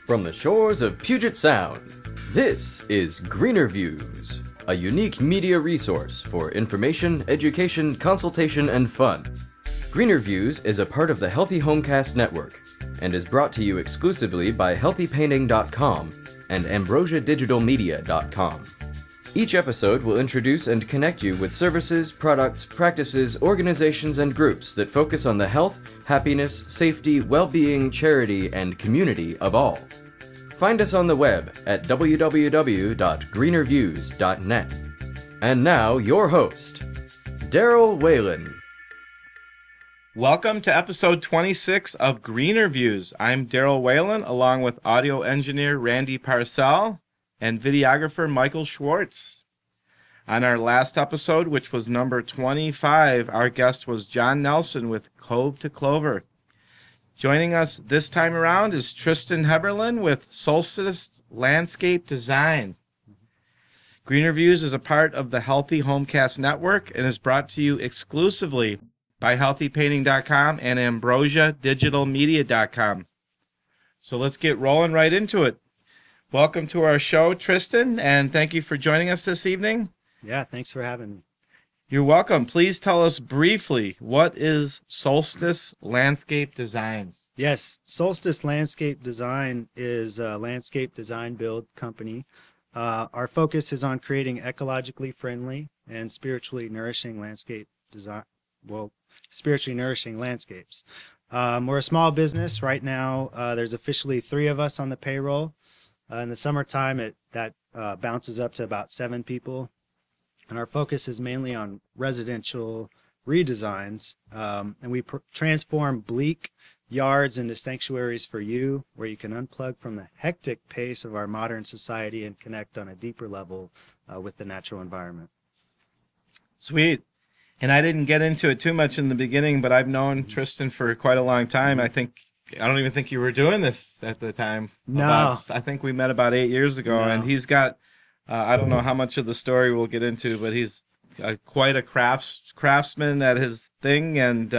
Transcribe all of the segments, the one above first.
From the shores of Puget Sound, this is Greener Views, a unique media resource for information, education, consultation, and fun. Greener Views is a part of the Healthy Homecast network and is brought to you exclusively by healthypainting.com and ambrosiadigitalmedia.com. Each episode will introduce and connect you with services, products, practices, organizations, and groups that focus on the health, happiness, safety, well-being, charity, and community of all. Find us on the web at www.greenerviews.net. And now, your host, Daryl Whalen. Welcome to episode 26 of Greener Views. I'm Daryl Whalen, along with audio engineer Randy Parcel and videographer Michael Schwartz. On our last episode, which was number 25, our guest was John Nelson with Cove to Clover. Joining us this time around is Tristan Heberlein with Solstice Landscape Design. Greener Views is a part of the Healthy Homecast network and is brought to you exclusively by healthypainting.com and ambrosiadigitalmedia.com. So let's get rolling right into it. Welcome to our show, Tristan, and thank you for joining us this evening. Yeah, thanks for having me. You're welcome. Please tell us briefly, what is Solstice Landscape Design? Yes, Solstice Landscape Design is a landscape design build company. Our focus is on creating ecologically friendly and spiritually nourishing landscape design. Well, spiritually nourishing landscapes. We're a small business right now. There's officially 3 of us on the payroll. In the summertime, that bounces up to about 7 people. And our focus is mainly on residential redesigns. And we transform bleak yards into sanctuaries for you, where you can unplug from the hectic pace of our modern society and connect on a deeper level with the natural environment. Sweet. And I didn't get into it too much in the beginning, but I've known Tristan for quite a long time. I don't even think you were doing this at the time. No. I think we met about 8 years ago, and he's got, I don't know how much of the story we'll get into, but he's quite a craftsman at his thing, and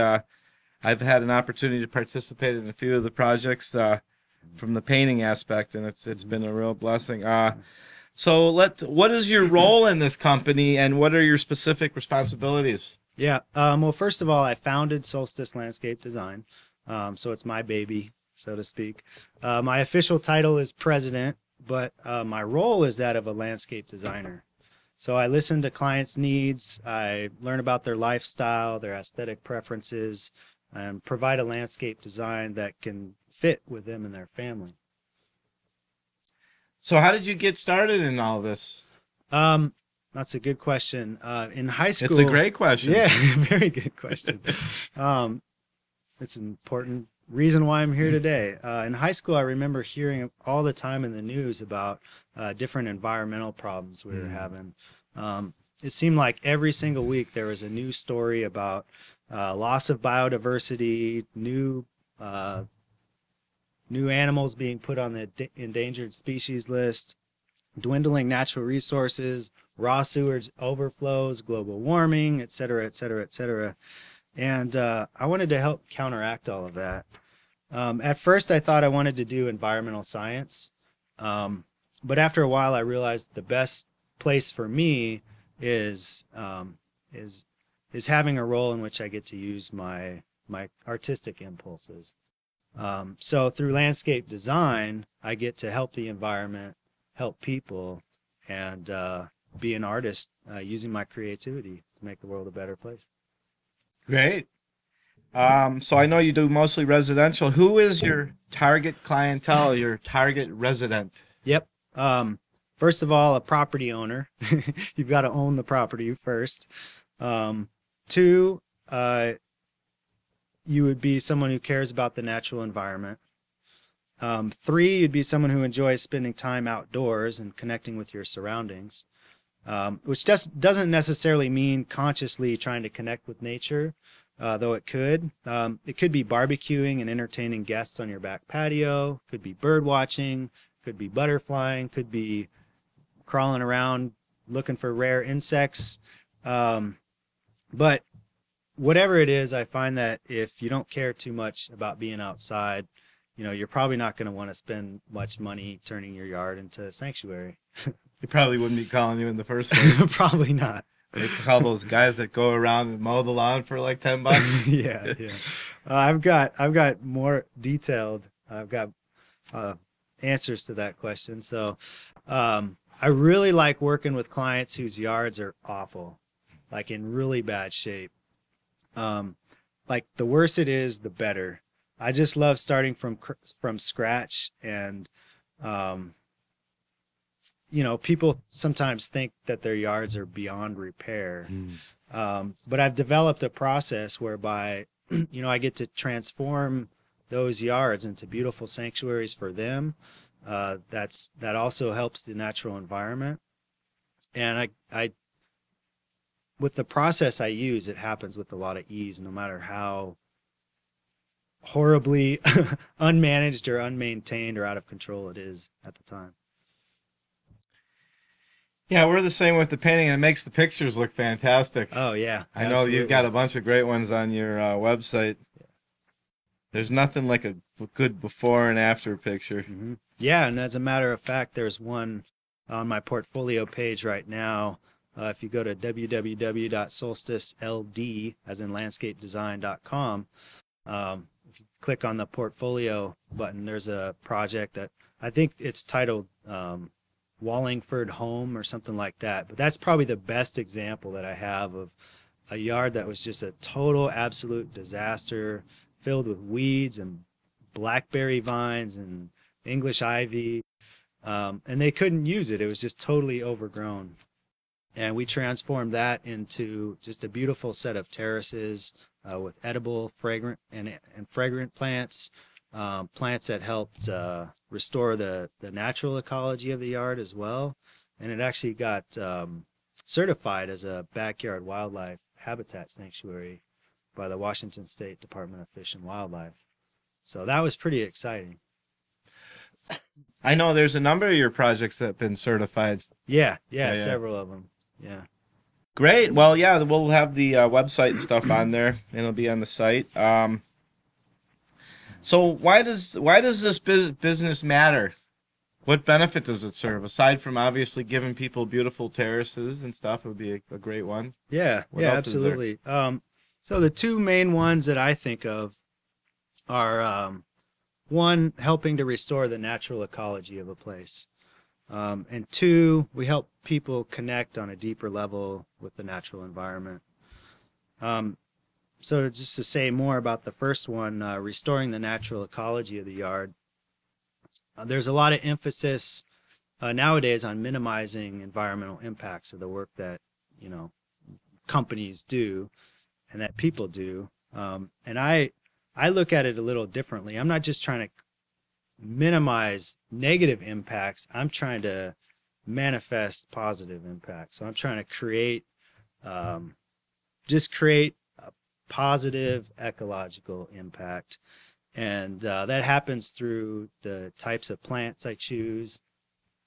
I've had an opportunity to participate in a few of the projects from the painting aspect, and it's been a real blessing. So what is your role in this company, and what are your specific responsibilities? Yeah, well, first of all, I founded Solstice Landscape Design. So it's my baby, so to speak. My official title is president, but my role is that of a landscape designer. So I listen to clients' needs, I learn about their lifestyle, their aesthetic preferences, and provide a landscape design that can fit with them and their family. So how did you get started in all this? That's a good question. In high school... It's a great question. Yeah, very good question. It's an important reason why I'm here today. In high school, I remember hearing all the time in the news about different environmental problems we were having. It seemed like every single week there was a new story about loss of biodiversity, new animals being put on the endangered species list, dwindling natural resources, raw sewage overflows, global warming, et cetera, et cetera, et cetera. And I wanted to help counteract all of that. At first, I thought I wanted to do environmental science, but after a while, I realized the best place for me is having a role in which I get to use my artistic impulses. So through landscape design, I get to help the environment, help people, and be an artist using my creativity to make the world a better place. Great. So I know you do mostly residential. Who is your target clientele, your target resident? Yep. First of all, a property owner. You've got to own the property first. 2, you would be someone who cares about the natural environment. 3, you'd be someone who enjoys spending time outdoors and connecting with your surroundings, which doesn't necessarily mean consciously trying to connect with nature, though it could. It could be barbecuing and entertaining guests on your back patio, could be bird watching, could be butterflying, could be crawling around looking for rare insects, But whatever it is, I find that if you don't care too much about being outside, you're probably not going to want to spend much money turning your yard into a sanctuary. They probably wouldn't be calling you in the first place. Probably not. They call those guys that go around and mow the lawn for like $10. Yeah. I've got more detailed. I've got answers to that question. So, I really like working with clients whose yards are awful, like in really bad shape. Like the worse it is, the better. I just love starting from scratch, and people sometimes think that their yards are beyond repair. But I've developed a process whereby I get to transform those yards into beautiful sanctuaries for them. That also helps the natural environment. And I with the process I use, it happens with a lot of ease, no matter how horribly unmanaged or unmaintained or out of control it is at the time. Yeah, we're the same with the painting, and it makes the pictures look fantastic. Oh, yeah. I know you've got a bunch of great ones on your website. There's nothing like a good before and after picture. Mm-hmm. Yeah, and as a matter of fact, there's one on my portfolio page right now. If you go to www.solsticeld, as in landscapedesign.com, if you click on the portfolio button, there's a project that I think it's titled Wallingford Home or something like that. But that's probably the best example that I have of a yard that was just a total, absolute disaster, filled with weeds and blackberry vines and English ivy. And they couldn't use it. It was just totally overgrown. And we transformed that into just a beautiful set of terraces with edible, fragrant, and fragrant plants, plants that helped restore the natural ecology of the yard as well. And it actually got certified as a backyard wildlife habitat sanctuary by the Washington State Department of Fish and Wildlife. So that was pretty exciting. I know there's a number of your projects that have been certified. Yeah, several of them. Yeah. Great. Well, yeah, we'll have the website and stuff on there, and it'll be on the site. So why does this business matter? What benefit does it serve, aside from obviously giving people beautiful terraces and stuff? It would be a great one. Yeah, absolutely. So the two main ones that I think of are one, helping to restore the natural ecology of a place. And two, we help people connect on a deeper level with the natural environment. So just to say more about the first one, restoring the natural ecology of the yard, there's a lot of emphasis nowadays on minimizing environmental impacts of the work that, companies do and that people do. And I look at it a little differently. I'm not just trying to minimize negative impacts. I'm trying to manifest positive impacts. So I'm trying to create a positive ecological impact. And that happens through the types of plants I choose,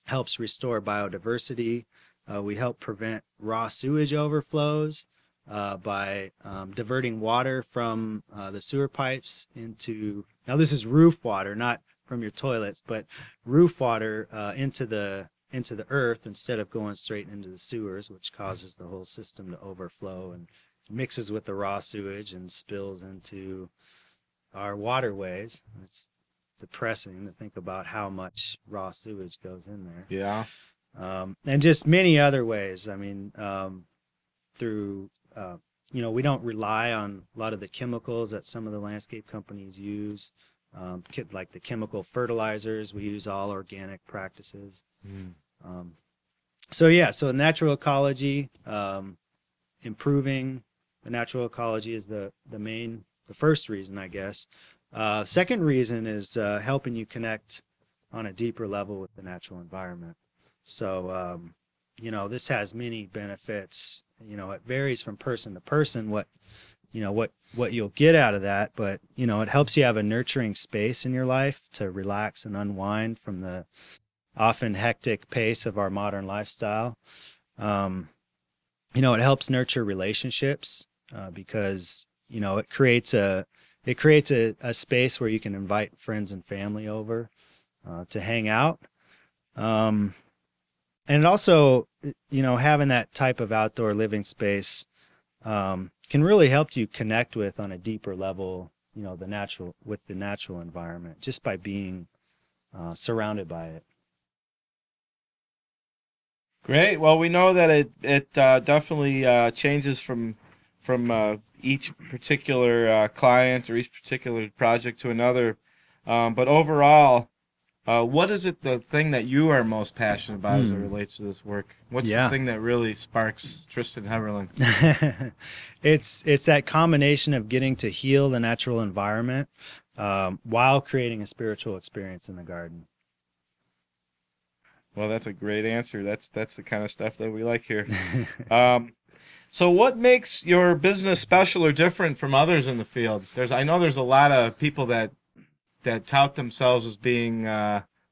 helps restore biodiversity. We help prevent raw sewage overflows by diverting water from the sewer pipes into, now this is roof water, not from your toilets, but roof water into the earth instead of going straight into the sewers, which causes the whole system to overflow and mixes with the raw sewage and spills into our waterways. It's depressing to think about how much raw sewage goes in there. Yeah. And just many other ways. I mean, through, we don't rely on a lot of the chemicals that some of the landscape companies use. Like the chemical fertilizers, we use all organic practices. So natural ecology, improving the natural ecology is the first reason, I guess. Second reason is helping you connect on a deeper level with the natural environment. So, this has many benefits. It varies from person to person what you'll get out of that, but it helps you have a nurturing space in your life to relax and unwind from the often hectic pace of our modern lifestyle. it helps nurture relationships because, it creates a space where you can invite friends and family over to hang out. And it also, having that type of outdoor living space can really help you connect with on a deeper level, the natural environment just by being surrounded by it. Great. Well, we know that it definitely changes from each particular client or each particular project to another. But overall, what is the thing that you are most passionate about as it relates to this work? What's the thing that really sparks Tristan Heberlein? It's that combination of getting to heal the natural environment while creating a spiritual experience in the garden. Well, that's a great answer. That's the kind of stuff that we like here. So what makes your business special or different from others in the field? I know there's a lot of people that tout themselves as being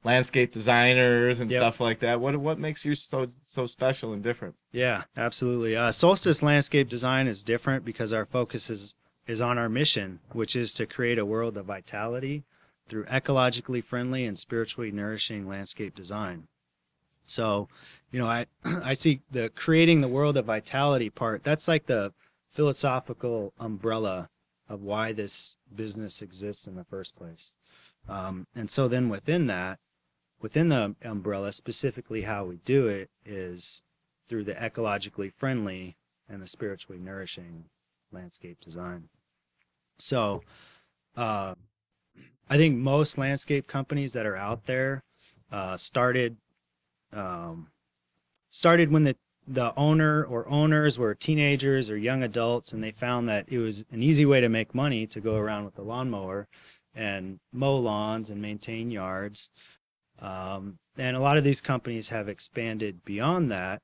landscape designers and stuff like that. What makes you so special and different? Yeah, absolutely. Solstice Landscape Design is different because our focus is on our mission, which is to create a world of vitality through ecologically friendly and spiritually nourishing landscape design. So, I see the creating the world of vitality part. That's like the philosophical umbrella of why this business exists in the first place. And so then within the umbrella, specifically how we do it is through the ecologically friendly and the spiritually nourishing landscape design. So, I think most landscape companies that are out there started when the owner or owners were teenagers or young adults, and they found that it was an easy way to make money to go around with the lawnmower and mow lawns and maintain yards. And a lot of these companies have expanded beyond that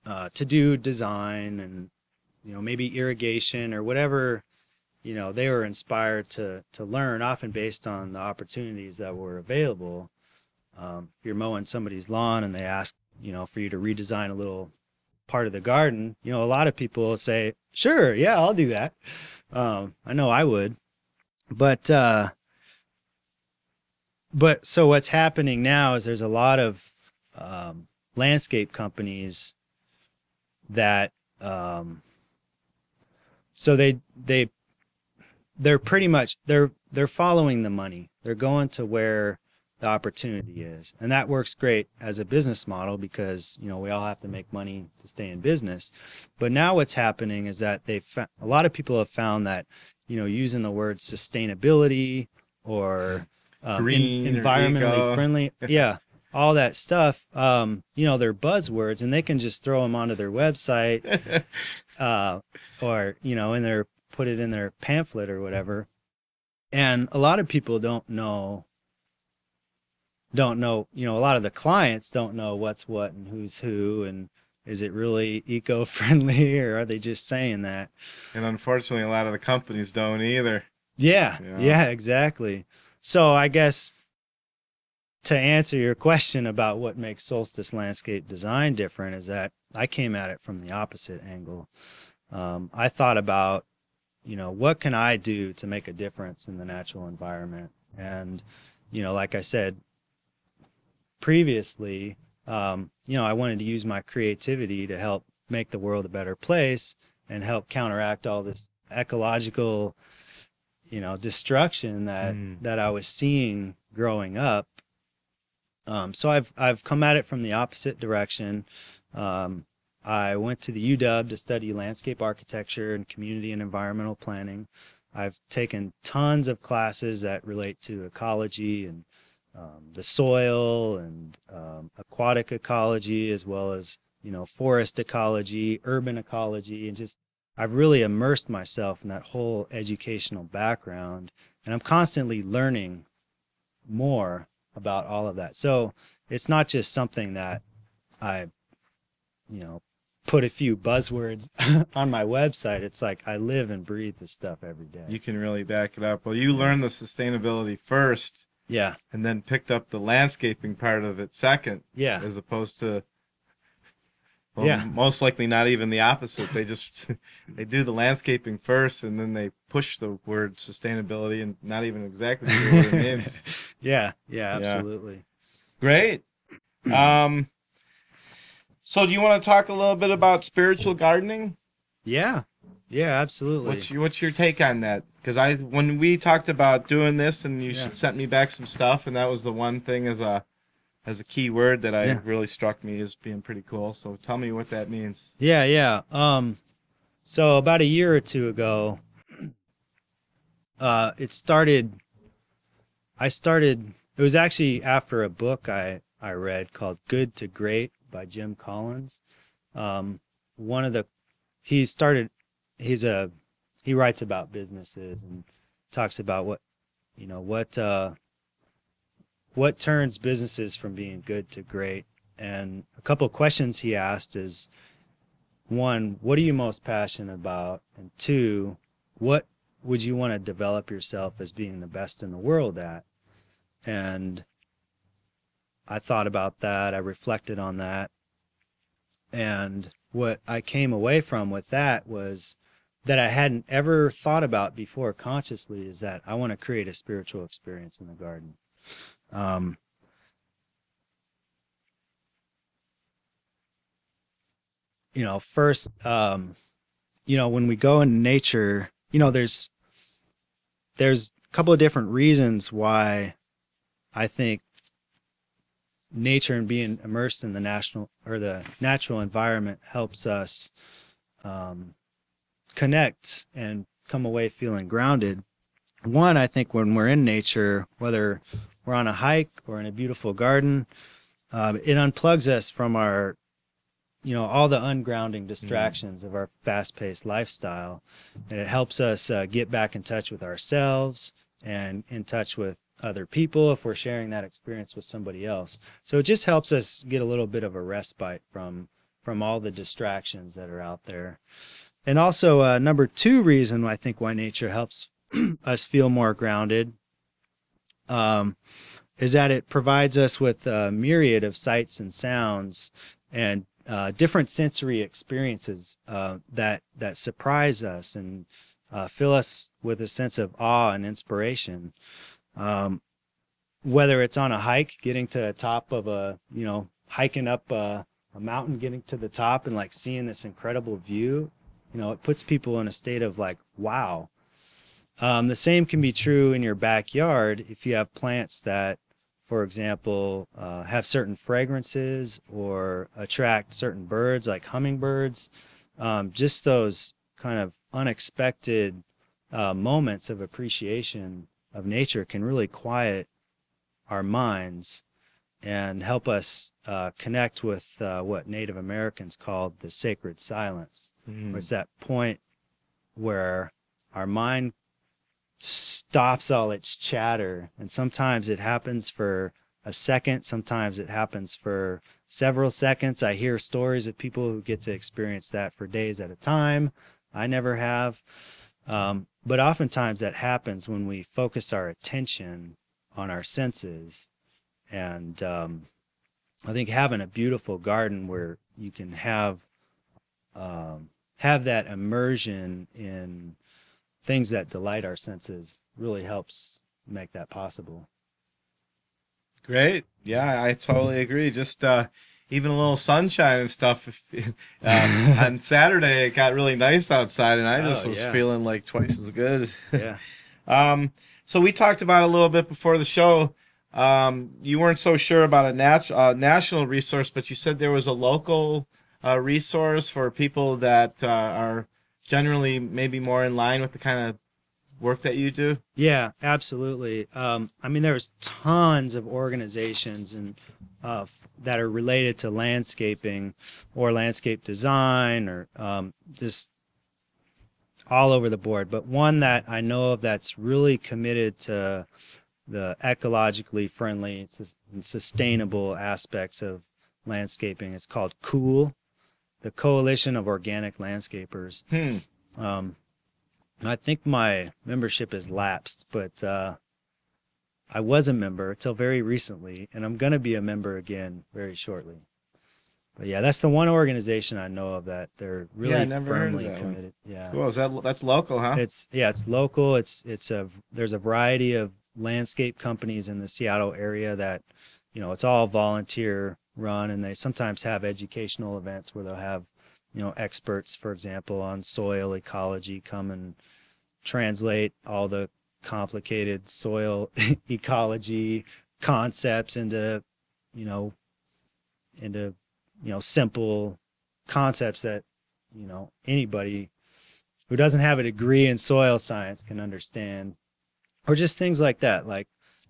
to do design and, maybe irrigation or whatever, they were inspired to learn, often based on the opportunities that were available. If you're mowing somebody's lawn and they ask, for you to redesign a little part of the garden, a lot of people will say, sure, yeah, I'll do that. I know I would. But so what's happening now is there's a lot of landscape companies that so they're pretty much they're following the money. They're going to where the opportunity is, and that works great as a business model because we all have to make money to stay in business. But now what's happening is that a lot of people have found that using the word sustainability or green, environmentally friendly, all that stuff, they're buzzwords, and they can just throw them onto their website or put it in their pamphlet or whatever. And a lot of people don't know, a lot of the clients don't know what's what and who's who, and is it really eco-friendly, or are they just saying that? And unfortunately, a lot of the companies don't either. Yeah, exactly. So I guess to answer your question about what makes Solstice Landscape Design different is that I came at it from the opposite angle. I thought about, what can I do to make a difference in the natural environment? And, like I said previously, I wanted to use my creativity to help make the world a better place and help counteract all this ecological, destruction that I was seeing growing up. So I've come at it from the opposite direction. I went to the UW to study landscape architecture and community and environmental planning. I've taken tons of classes that relate to ecology and the soil and aquatic ecology, as well as forest ecology, urban ecology, and just I've really immersed myself in that whole educational background, and I'm constantly learning more about all of that. So it's not just something that I put a few buzzwords on my website. It's like I live and breathe this stuff every day. You can really back it up. Well, you learned the sustainability first. Yeah. And then picked up the landscaping part of it second. Yeah. As opposed to Well, Yeah. most likely not even the opposite. They just they do the landscaping first, and then they push the word sustainability, and not even exactly sure what it means. Yeah, Yeah. absolutely. Great. So do you want to talk a little bit about spiritual gardening? Yeah, absolutely. What's your take on that? Because when we talked about doing this, and you sent me back some stuff, and that was the one thing as a key word that really struck me as being pretty cool. So tell me what that means. Yeah. So about a year or two ago, it was actually after a book I read called Good to Great by Jim Collins. He writes about businesses and talks about what turns businesses from being good to great. And a couple of questions he asked is, one, what are you most passionate about? And two, what would you want to develop yourself as being the best in the world at? And I thought about that. I reflected on that. And what I came away from with that was that I hadn't ever thought about before consciously, is that I want to create a spiritual experience in the garden. First, when we go into nature, there's a couple of different reasons why I think nature and being immersed in the natural environment helps us connect and come away feeling grounded. One, I think when we're in nature, whether we're on a hike or in a beautiful garden, it unplugs us from our, all the ungrounding distractions of our fast-paced lifestyle, and it helps us get back in touch with ourselves and in touch with other people if we're sharing that experience with somebody else. So it just helps us get a little bit of a respite from all the distractions that are out there. And also, number two reason I think why nature helps us feel more grounded is that it provides us with a myriad of sights and sounds and different sensory experiences that surprise us and fill us with a sense of awe and inspiration. Whether it's on a hike, getting to the top of hiking up a mountain, getting to the top and like seeing this incredible view, it puts people in a state of like, wow. The same can be true in your backyard if you have plants that, for example, have certain fragrances or attract certain birds like hummingbirds. Just those kind of unexpected moments of appreciation of nature can really quiet our minds and help us connect with what Native Americans called the sacred silence. Where it's that point where our mind stops all its chatter, and sometimes it happens for a second, sometimes it happens for several seconds. I hear stories of people who get to experience that for days at a time. I never have. But oftentimes that happens when we focus our attention on our senses. And I think having a beautiful garden where you can have that immersion in things that delight our senses really helps make that possible. Great. Yeah, I totally agree. Just even a little sunshine and stuff. On Saturday, it got really nice outside, and I just was feeling like twice as good. Yeah. So we talked about a little bit before the show. You weren't so sure about a national resource, but you said there was a local resource for people that are generally maybe more in line with the kind of work that you do. Yeah, absolutely. There's tons of organizations and that are related to landscaping or landscape design or just all over the board. But one that I know of that's really committed to the ecologically friendly and sustainable aspects of landscaping is called COOL, the Coalition of Organic Landscapers. I think my membership has lapsed, but I was a member until very recently, and I'm going to be a member again very shortly. But yeah, that's the one organization I know of that they're really I never heard of firmly that one. committed. Yeah. Cool. That's local, huh? It's local. There's a variety of landscape companies in the Seattle area that, it's all volunteer run, and they sometimes have educational events where they'll have, experts, for example, on soil ecology come and translate all the complicated soil ecology concepts into simple concepts that, anybody who doesn't have a degree in soil science can understand, or just things like that, like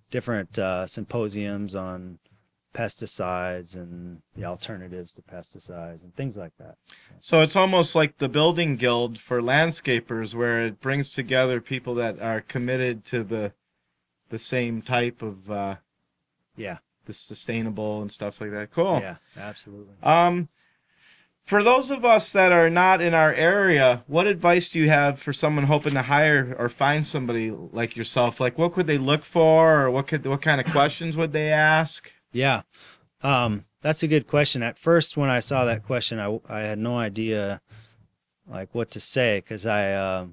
different symposiums on pesticides and the alternatives to pesticides and things like that. So it's almost like the building guild for landscapers, where it brings together people that are committed to the same type of the sustainable and stuff like that. Cool. Yeah, absolutely. For those of us that are not in our area, what advice do you have for someone hoping to hire or find somebody like yourself? Like, what could they look for, or what kind of questions would they ask? Yeah, that's a good question. At first, when I saw that question, I had no idea like what to say, because I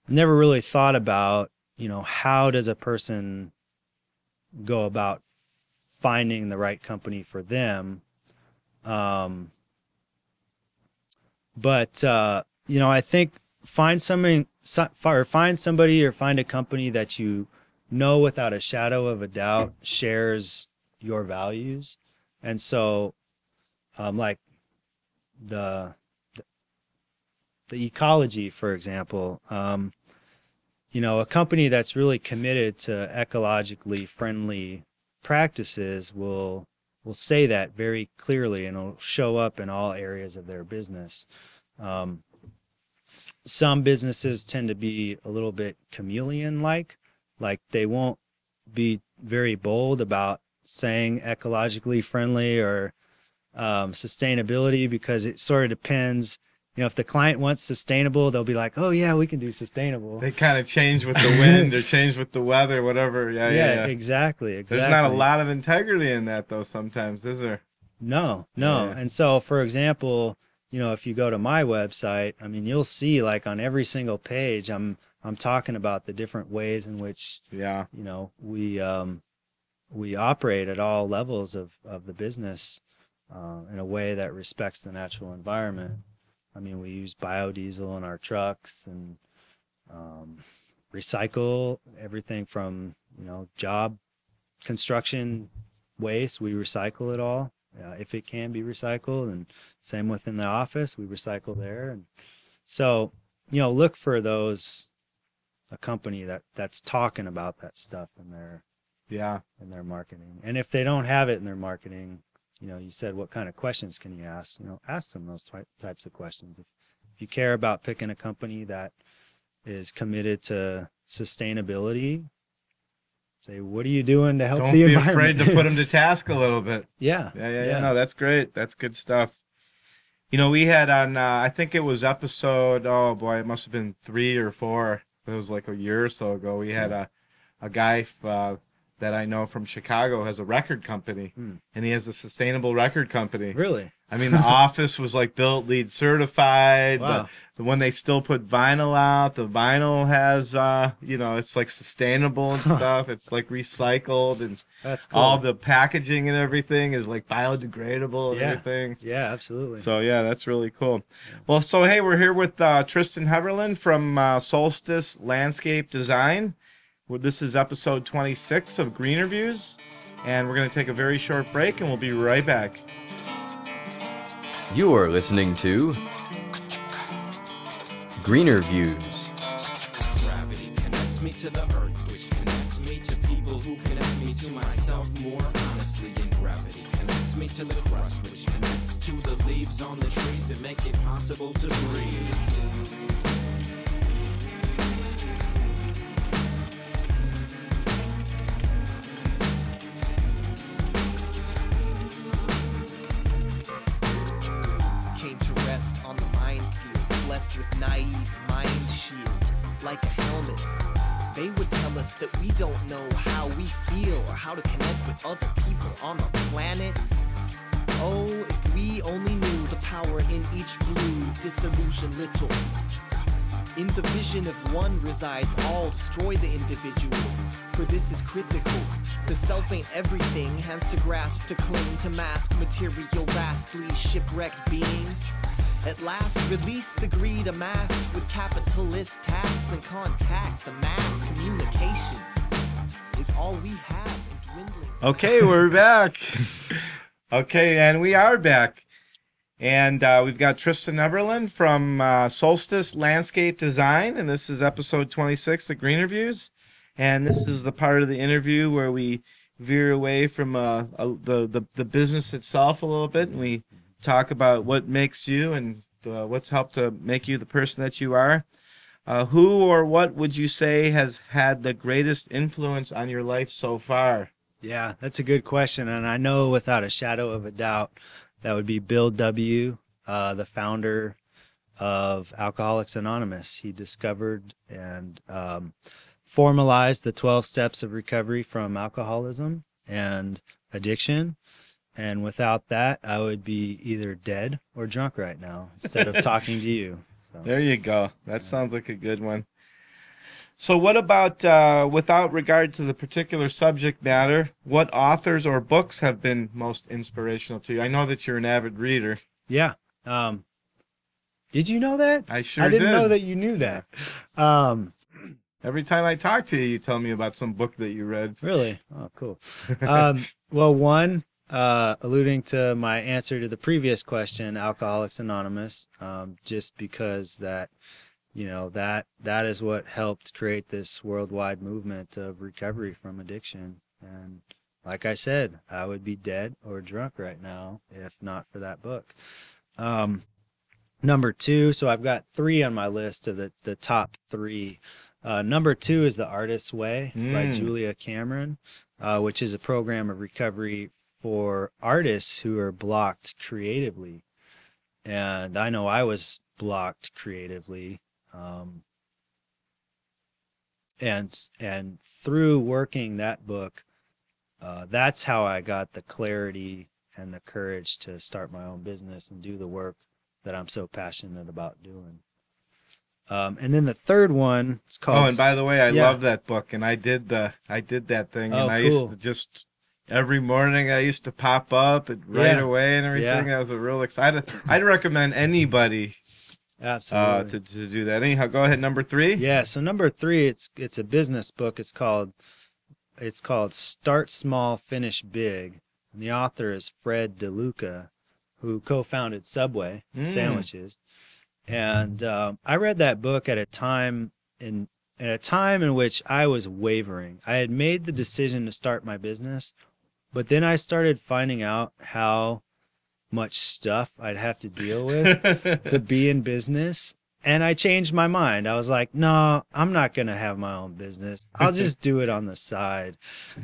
never really thought about, how does a person go about finding the right company for them. But I think find somebody or find a company that without a shadow of a doubt shares your values. And so like the Ecology, for example, a company that's really committed to ecologically friendly practices will say that very clearly, and it'll show up in all areas of their business. Some businesses tend to be a little bit chameleon-like they won't be very bold about saying ecologically friendly or sustainability, because it sort of depends. If the client wants sustainable, they'll be like, oh yeah, we can do sustainable. They kind of change with the wind or change with the weather, whatever. Yeah. Exactly. There's not a lot of integrity in that, though, sometimes, is there? No. Yeah. And so, for example, if you go to my website, you'll see like on every single page, I'm talking about the different ways in which, we operate at all levels of the business in a way that respects the natural environment. We use biodiesel in our trucks and recycle everything from, job construction waste. We recycle it all if it can be recycled, and same within the office, we recycle there. And so, look for a company that's talking about that stuff in their marketing. And if they don't have it in their marketing, you said, what kind of questions can you ask? Ask them those types of questions. If you care about picking a company that is committed to sustainability, say, what are you doing to help the environment? Don't be afraid to put them to task a little bit. Yeah. No, that's great. That's good stuff. We had on, I think it was episode, oh boy, it must have been 3 or 4. It was like a year or so ago. We had a guy that I know from Chicago has a record company, and he has a sustainable record company. Really? The office was like built LEED certified. Wow. When they still put vinyl out, the vinyl has, it's like sustainable and stuff. It's like recycled, and that's cool. All the packaging and everything is like biodegradable and everything. Yeah, absolutely. So yeah, that's really cool. Well, so hey, we're here with Tristan Heberlein from Solstice Landscape Design. This is episode 26 of Greener Views, and we're going to take a very short break, and we'll be right back. You are listening to Greener Views. Gravity connects me to the earth, which connects me to people who connect me to myself more honestly. And gravity connects me to the crust, which connects to the leaves on the trees that make it possible to breathe. With naive mind shield, like a helmet. They would tell us that we don't know how we feel or how to connect with other people on the planet. Oh, if we only knew the power in each blue, disillusion little. In the vision of one resides all, destroy the individual, for this is critical. The self ain't everything, hands to grasp, to cling, to mask material vastly shipwrecked beings. At last, release the greed amassed with capitalist tasks and contact. The mass communication is all we have in dwindling. Okay, we're back. Okay, and we are back. And we've got Tristan Heberlein from Solstice Landscape Design, and this is episode 26 of Green Reviews. And this is the part of the interview where we veer away from the business itself a little bit, and we talk about what makes you and what's helped to make you the person that you are. Who or what would you say has had the greatest influence on your life so far? Yeah, that's a good question. And I know without a shadow of a doubt, that would be Bill W., the founder of Alcoholics Anonymous. He discovered and formalized the 12 steps of recovery from alcoholism and addiction. And without that, I would be either dead or drunk right now instead of talking to you. So, there you go. That sounds like a good one. So what about, without regard to the particular subject matter, what authors or books have been most inspirational to you? I know that you're an avid reader. Yeah. Did you know that? I sure I didn't did. know that you knew that. Every time I talk to you, you tell me about some book that you read. Really? Oh, cool. Well, one, alluding to my answer to the previous question, Alcoholics Anonymous, just because that, you know, that is what helped create this worldwide movement of recovery from addiction. And like I said, I would be dead or drunk right now if not for that book. Number two, so I've got three on my list of the top three. Number two is The Artist's Way by Julia Cameron, which is a program of recovery for artists who are blocked creatively. And I know I was blocked creatively. And through working that book, that's how I got the clarity and the courage to start my own business and do the work that I'm so passionate about doing. And then the third one, it's called... Oh, and by the way, I love that book, and I did that thing, and I used to just... Every morning I used to pop up and right away and everything. Yeah. I was real excited. I'd recommend anybody Absolutely. to do that. Anyhow, go ahead. Number three. Yeah. So number three, it's a business book. It's called Start Small, Finish Big. And the author is Fred DeLuca, who co-founded Subway sandwiches. And I read that book at a time in which I was wavering. I had made the decision to start my business, but then I started finding out how much stuff I'd have to deal with to be in business. And I changed my mind. I was like, no, I'm not going to have my own business. I'll just do it on the side.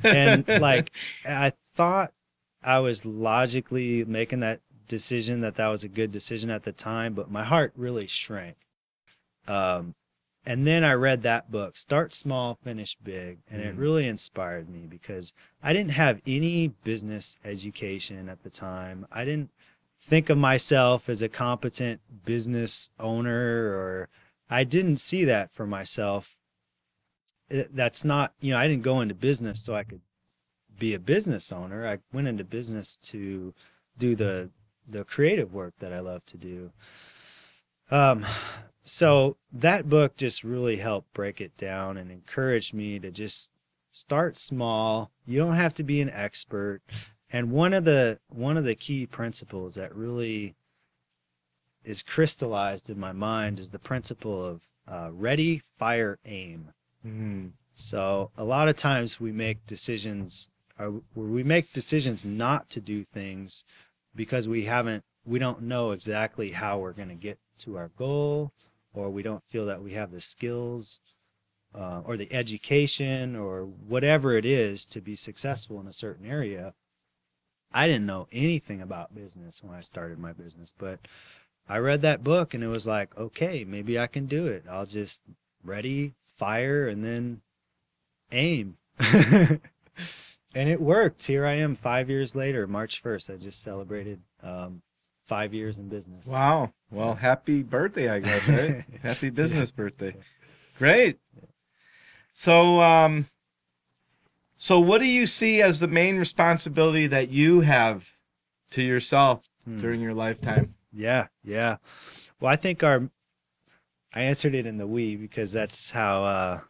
And like, I thought I was logically making that decision, that was a good decision at the time, but my heart really shrank. And then I read that book, Start Small, Finish Big, and it really inspired me because I didn't have any business education at the time. I didn't think of myself as a competent business owner, or I didn't see that for myself. That's not, I didn't go into business so I could be a business owner. I went into business to do the creative work that I love to do. So that book just really helped break it down and encouraged me to just start small. You don't have to be an expert. And one of the key principles that really is crystallized in my mind is the principle of ready, fire, aim. So a lot of times we make decisions not to do things because we don't know exactly how we're going to get to our goal, or we don't feel that we have the skills or the education or whatever it is to be successful in a certain area. I didn't know anything about business when I started my business, but I read that book and it was like, okay, maybe I can do it. I'll just ready, fire, and then aim. And it worked. Here I am 5 years later, March 1st. I just celebrated 5 years in business. Wow. Well, happy birthday, I guess, right? Happy business birthday. Great. So, so what do you see as the main responsibility that you have to yourself during your lifetime? Yeah. Well, I think I answered it in the we because that's how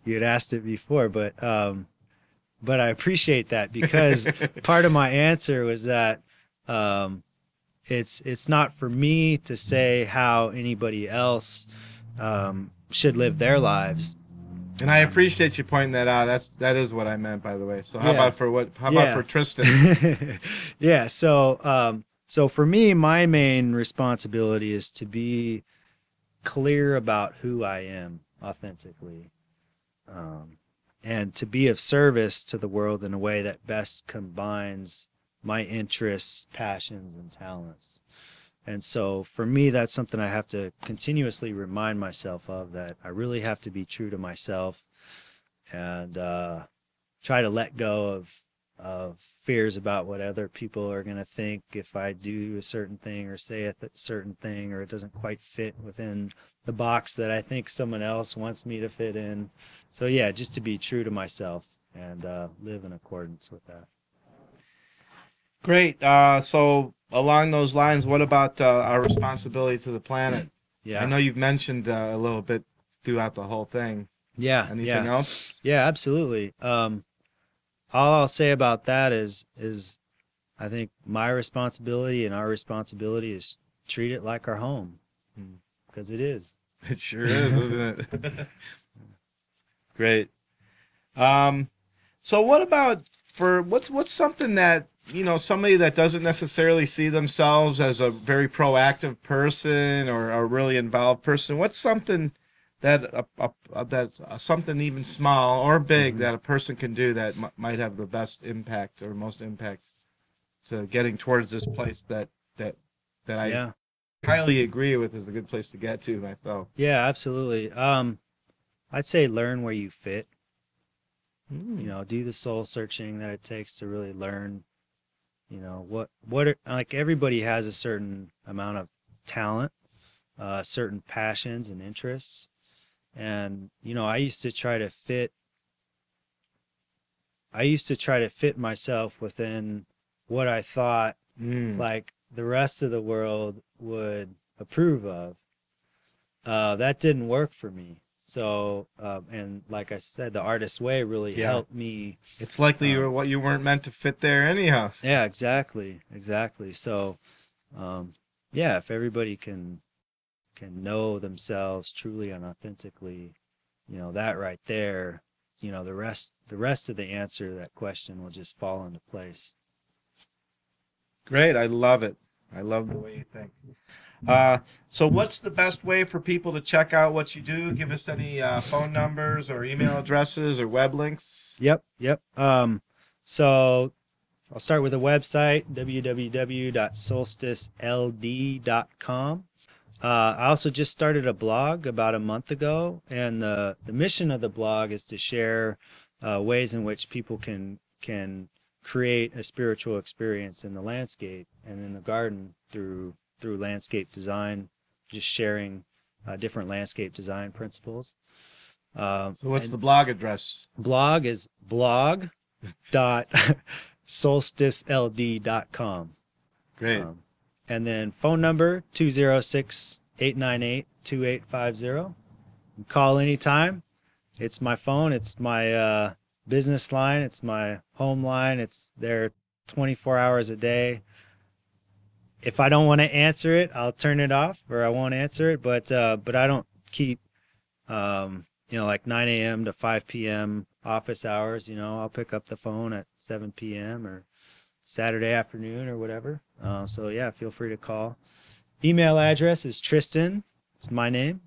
you had asked it before, but I appreciate that because part of my answer was that it's not for me to say how anybody else should live their lives. And I appreciate you pointing that out. That is what I meant, by the way. So how about for Tristan? Yeah. So for me, my main responsibility is to be clear about who I am authentically, and to be of service to the world in a way that best combines my interests, passions, and talents. And so for me, that's something I have to continuously remind myself of, that I really have to be true to myself and try to let go of fears about what other people are going to think if I do a certain thing or say a certain thing, or it doesn't quite fit within the box that I think someone else wants me to fit in. So yeah, just to be true to myself and live in accordance with that. Great. So along those lines, what about our responsibility to the planet? Yeah. I know you've mentioned a little bit throughout the whole thing. Yeah. Anything else? Yeah, absolutely. All I'll say about that is I think my responsibility and our responsibility is treat it like our home, because it is. It sure is, isn't it? Great. So what about what's something that, somebody that doesn't necessarily see themselves as a very proactive person or a really involved person, what's something that that's something even small or big that a person can do that might have the best impact or most impact to getting towards this place that I highly agree with is a good place to get to myself? Yeah, absolutely. I'd say learn where you fit. Do the soul searching that it takes to really learn, like everybody has a certain amount of talent, certain passions and interests. And, I used to try to fit myself within what I thought like the rest of the world would approve of. That didn't work for me. So, and like I said, the artist's way really helped me. It's likely you weren't meant to fit there anyhow. Yeah, exactly. So, if everybody can know themselves truly and authentically, that right there, the rest of the answer to that question will just fall into place. Great. I love it. I love the way you think. So what's the best way for people to check out what you do? Give us any phone numbers or email addresses or web links. Yep. So I'll start with a website, www.solsticeld.com. I also just started a blog about a month ago, and the mission of the blog is to share ways in which people can create a spiritual experience in the landscape and in the garden through landscape design, just sharing different landscape design principles. So what's the blog address? Blog is blog.solsticeld.com. Great. And then phone number 206-898-2850. You can call anytime. It's my phone. It's my business line. It's my home line. It's there 24 hours a day. If I don't want to answer it, I'll turn it off or I won't answer it. But I don't keep, like 9 a.m. to 5 p.m. office hours. I'll pick up the phone at 7 p.m. or Saturday afternoon or whatever. So yeah, feel free to call. Email address is Tristan. It's my name,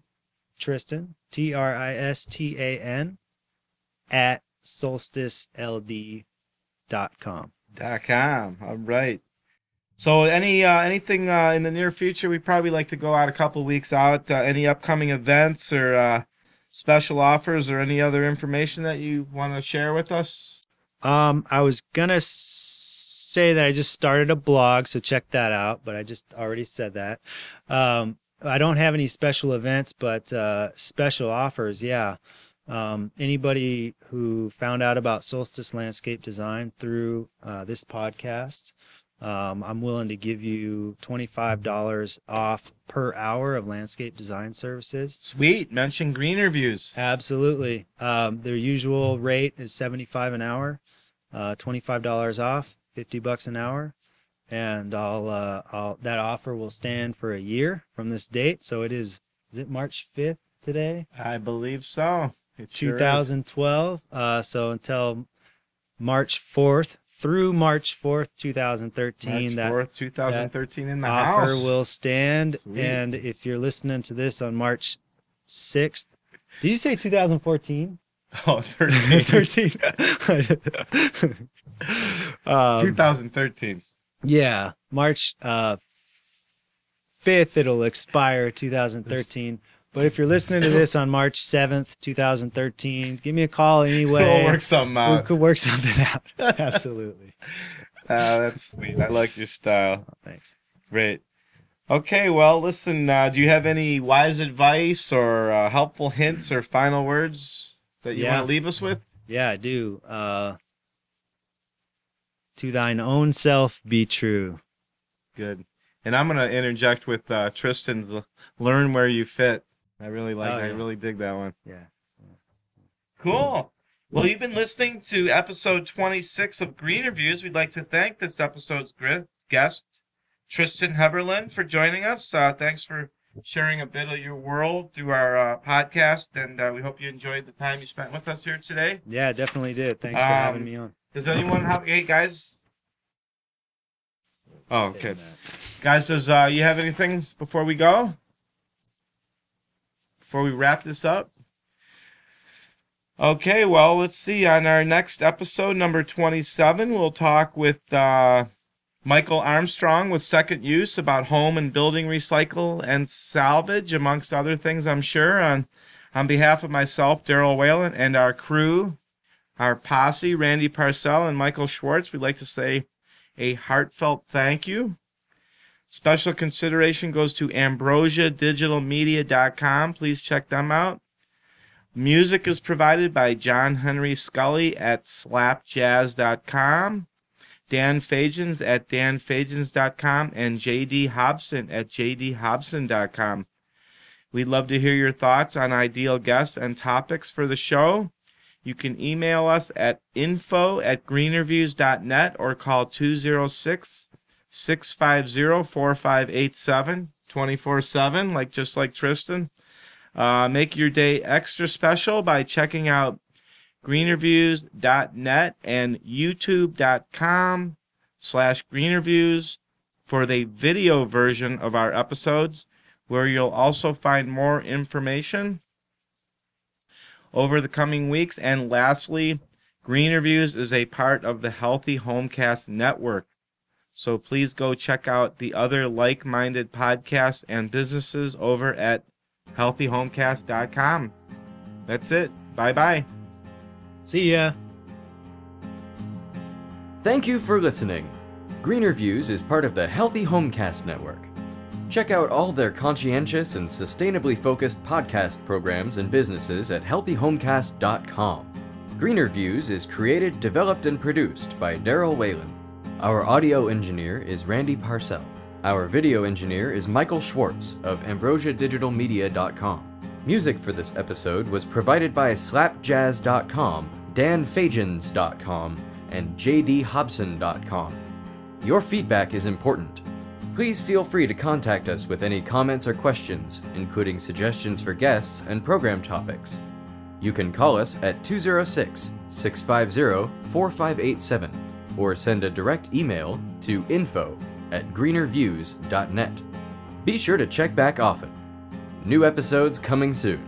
Tristan, Tristan at solsticeld.com. All right. So anything in the near future? We'd probably like to go out a couple weeks out. Any upcoming events or special offers or any other information that you want to share with us? I was gonna say that I just started a blog, so check that out, but I just already said that. I don't have any special events, but special offers, yeah. Anybody who found out about Solstice Landscape Design through this podcast, I'm willing to give you $25 off per hour of landscape design services. Sweet. Mention Greener Views. Absolutely. Their usual rate is $75 an hour, $25 off, $50 an hour. And that offer will stand for a year from this date. So is it March 5th today? I believe so. It 2012. So until March 4th through March 4th, 2013. March 4th, 2013 in the offer house. will stand. Sweet. And if you're listening to this on March 6th, did you say 2014? Oh, 13. 13. 2013. Yeah, March 5th, it'll expire 2013. But if you're listening to this on March 7th, 2013, give me a call anyway. We'll work something out. We could work something out. Absolutely. That's sweet. I like your style. Oh, thanks. Great. Okay, well, listen, do you have any wise advice or helpful hints or final words that you want to leave us with? Yeah, I do. To thine own self be true. Good. And I'm going to interject with Tristan's learn where you fit. I really like I really dig that one. Yeah. Cool. Well, you've been listening to episode 26 of Greener Views. We'd like to thank this episode's guest, Tristan Heberlein, for joining us. Thanks for sharing a bit of your world through our podcast, and we hope you enjoyed the time you spent with us here today. Yeah, definitely did. Thanks for having me on. Does anyone have... Hey, guys. Oh, okay. Guys, does you have anything before we go? Before we wrap this up? Okay, well, let's see. On our next episode, number 27, we'll talk with Michael Armstrong with Second Use about home and building recycle and salvage, amongst other things, I'm sure. On behalf of myself, Daryl Whalen, and our crew, our posse, Randy Parcel and Michael Schwartz, we'd like to say a heartfelt thank you. Special consideration goes to AmbrosiaDigitalMedia.com. Please check them out. Music is provided by John Henry Scully at slapjazz.com, Dan Fagins at danfagins.com, and JD Hobson at jdhobson.com. We'd love to hear your thoughts on ideal guests and topics for the show. You can email us at info@greenerviews.net or call 206-650-4587 24/7, just like Tristan. Make your day extra special by checking out greenerviews.net and youtube.com/greenerviews for the video version of our episodes, where you'll also find more information over the coming weeks. And lastly, Greener Views is a part of the Healthy Homecast network. So please go check out the other like-minded podcasts and businesses over at healthyhomecast.com. That's it. Bye-bye. See ya. Thank you for listening. Greener Views is part of the Healthy Homecast network. Check out all their conscientious and sustainably focused podcast programs and businesses at healthyhomecast.com. Greener Views is created, developed, and produced by Daryl Whalen. Our audio engineer is Randy Parcel. Our video engineer is Michael Schwartz of AmbrosiaDigitalMedia.com. Music for this episode was provided by slapjazz.com, danfagins.com, and jdhobson.com. Your feedback is important. Please feel free to contact us with any comments or questions, including suggestions for guests and program topics. You can call us at 206-650-4587 or send a direct email to info@greenerviews.net. Be sure to check back often. New episodes coming soon.